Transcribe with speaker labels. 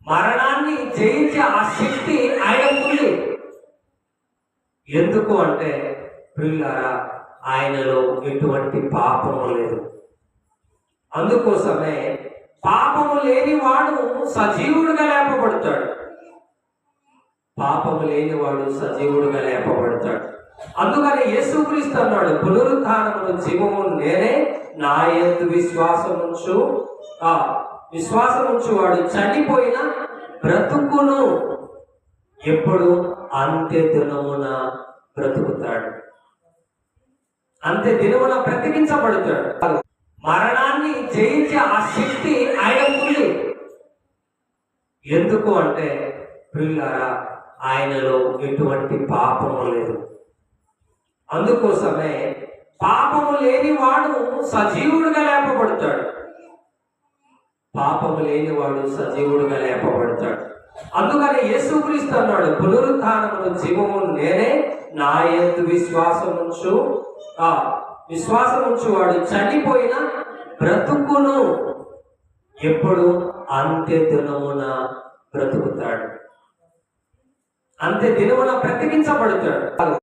Speaker 1: మరణాన్ని జయించే ఆ శక్తి ఆయనకుంది. ఎందుకు అంటే ప్రియులారా, ఆయనలో ఎటువంటి పాపము లేదు. అందుకోసమే పాపము లేనివాడు సజీవుడుగా లేపబడతాడు. పాపము లేనివాడు సజీవుడుగా లేపబడతాడు. అందుకని యేసుక్రీస్తు అన్నాడు, పునరుత్థానమును జీవము నేనే, నా యందు విశ్వాసముంచు వాడు చనిపోయిన బ్రతుకును ఎప్పుడు అంత్య దినమున బ్రతుకుతాడు, అంత్య దినమున బ్రతికించబడతాడు. మరణాన్ని జయించే ఆ శక్తి ఆయనకుంది. ఎందుకు అంటే ప్రియులారా, ఆయనలో ఎటువంటి పాపము లేదు. అందుకోసమే పాపము లేనివాడు సజీవుడుగా లేపబడతాడు. పాపము లేనివాడు సజీవుడుగా లేపబడతాడు. అందుకని యేసుక్రీస్తు అన్నాడు, పునరుత్థానమును జీవము నేనే, నా యందు విశ్వాసముంచు వాడు చనిపోయిన బ్రతుకును ఎప్పుడు అంత్య దినమున బ్రతుకుతాడు, అంత్య దినమున బ్రతికించబడతాడు.